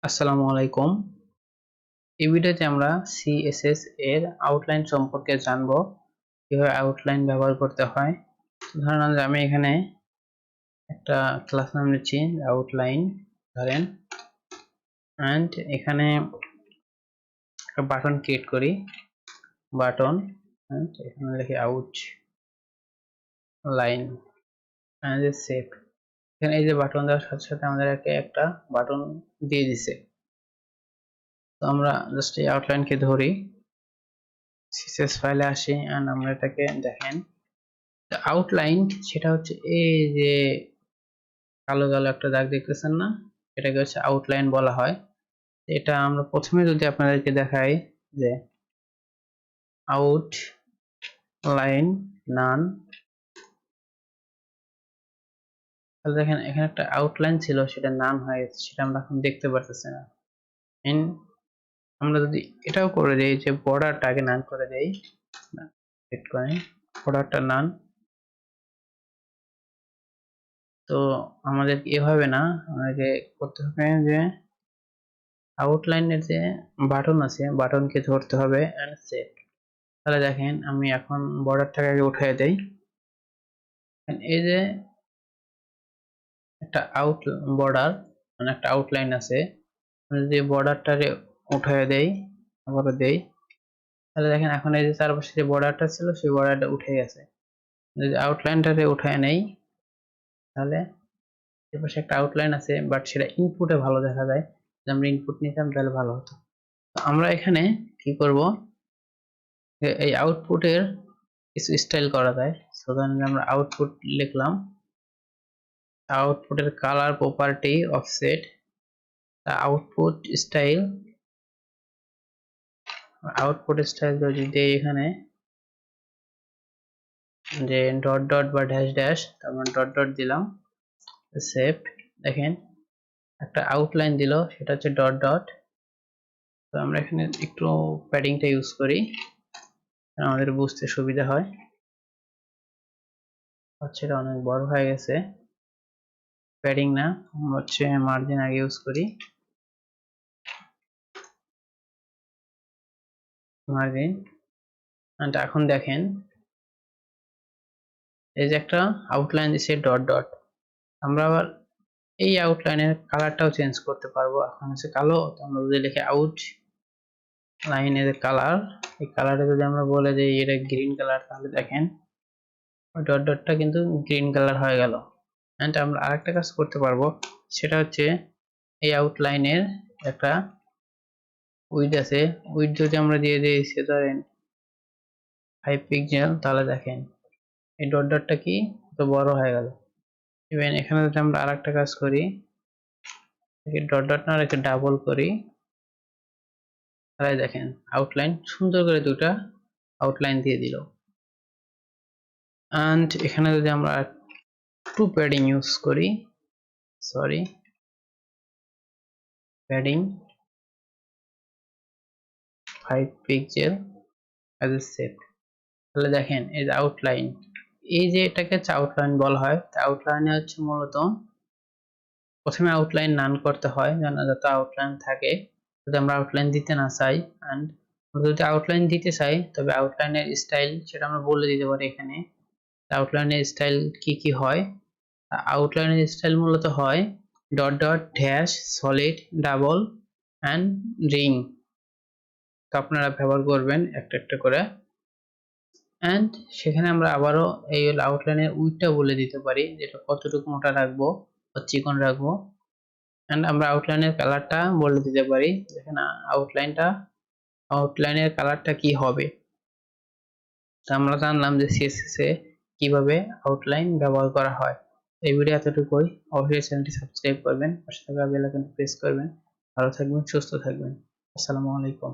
আসসালামু আলাইকুম। এই ভিডিওতে আমরা CSS এর আউটলাইন সম্পর্কে জানবো, কিভাবে আউটলাইন ব্যবহার করতে হয়। ধরেন আমি এখানে একটা ক্লাস নাম নিচ্ছি আউটলাইন ধরেন, এন্ড এখানে একটা বাটন ক্রিয়েট করি, বাটন, এন্ড এখানে লিখি আউট লাইন এন্ড সেভ। এখানে এই যে বাটন দেওয়ার সাথে সাথে আমাদেরকে একটা বাটন দিয়ে দিছে। তো আমরা জাস্ট এই আউটলাইনকে ধরি, CSS ফাইলে আসি, এন্ড আমরা এটাকে দেখেন আউটলাইন, সেটা হচ্ছে এই যে কালো কালো একটা দাগ দেখতেছেন না, এটাকে হচ্ছে আউটলাইন বলা হয়। এটা আমরা প্রথমে যদি আপনাদেরকে দেখাই যে আউটলাইন নান, তাহলে দেখেন এখানে একটা আউটলাইন ছিল, সেটা নান হয়ে গেছে, সেটা আমরা এখন দেখতে পারতেছি না। আমরা যদি এটাও করে দিই যে বর্ডারটাকে নান করে দেই, বর্ডারটা নান, তো আমাদের এভাবে না, আমাদেরকে করতে হবে যে আউটলাইনের যে বাটন আছে, বাটনকে ধরতে হবে এন্ড সেভ। তাহলে দেখেন আমি এখন বর্ডারটাকে উঠিয়ে দেই, এই যে একটা বর্ডার মানে একটা আউটলাইন আছে, যদি বর্ডারটাকে উঠিয়ে দেই, আবার দেই, তাহলে দেখেন এখন এই যে চারপাশে যে বর্ডারটা ছিল সেই বর্ডারটা উঠে গেছে। যদি আউটলাইনটাকে উঠিয়ে নেই, তাহলে এর একটা আউটলাইন আছে, বাট সেটা ইনপুটে ভালো দেখা যায়। যদি আমরা ইনপুট নিতাম তাহলে ভালো হতো। আমরা এখানে কি করব, এই আউটপুটের কিছু স্টাইল করা যায়। সাধারণত আমরা আউটপুট লিখলাম, আউটপুটের colour property offset, output style, যদি দেই এখানে যে ডট ডট বা ড্যাশ ড্যাশ, তারপর ডট ডট দিলাম, সেভ। দেখেন একটা আউটলাইন দিল, সেটা হচ্ছে ডট ডট। তো আমরা এখানে একটু প্যাডিংটা ইউজ করি, আমাদের বুঝতে সুবিধা হয়। হচ্ছে এটা অনেক বড় হয়ে গেছে, প্যাডিং না, হচ্ছে মার্জিন আগে ইউজ করি, মার্জিন। এখন দেখেন এই যে একটা আউটলাইন দিছে ডট ডট, আমরা আবার এই আউটলাইনের কালারটাও চেঞ্জ করতে পারবো। এখন হচ্ছে কালো, তো আমরা যদি লিখে আউট লাইনের কালার, এই কালারটা যদি আমরা বলে যে এটা গ্রিন কালার, তাহলে দেখেন ডট ডটটা কিন্তু গ্রিন কালার হয়ে গেল। এন্ড আমরা আরেকটা কাজ করতে পারবো, সেটা হচ্ছে এই আউটলাইনের একটা উইডথ আছে, উইডথ যদি আমরা দিয়ে দিই ধরেন 5 পিক্সেল, তাহলে দেখেন এই ডট ডটটা কি তো বড় হয়ে গেল। ইভেন এখানে যদি আমরা আরেকটা কাজ করি, ডট ডট না রেখে ডাবল করি, তাহলে দেখেন আউটলাইন সুন্দর করে দুটা আউটলাইন দিয়ে দিল। এন্ড এখানে যদি আমরা একটু প্যাডিং ইউজ করি, sorry, padding 5 pixel as a save, তাহলে দেখেন এই যে আউটলাইন, এই যে এটাকে আউটলাইন বলা হয়। আউটলাইনে হচ্ছে মূলত প্রথমে আউটলাইন নান করতে হয়, যেন যত আউটলাইন থাকে। যদি আমরা আউটলাইন দিতে না চাই, এন্ড যদি আউটলাইন দিতে চাই, তবে আউটলাইনের স্টাইল সেটা আমরা বলে দিতে পারি এখানে। আউটলাইনের স্টাইল কি কি হয়, আউটলাইনের স্টাইল মূলত হয় dot dot, dash, solid, double and ring. তো আপনারা ব্যবহার করবেন একটা একটা করে। এন্ড সেখানে আমরা আবারও এই আউটলাইনের উইডথটা বলে দিতে পারি, যেটা কতটুকু মোটা রাখবো বা চিকন রাখবো। এন্ড আমরা আউটলাইনের কালারটা বলে দিতে পারি, যেখানে আউটলাইনের কালারটা কি হবে। তো আমরা জানলাম যে CSS এ কিভাবে আউটলাইন ব্যবহার করা হয়। এই ভিডিও এতটুকুই। অবশ্যই চ্যানেলটি সাবস্ক্রাইব করবেন, পাশে থাকা বেল আইকনটি প্রেস করবেন। ভালো থাকবেন, সুস্থ থাকবেন। আসসালামু আলাইকুম।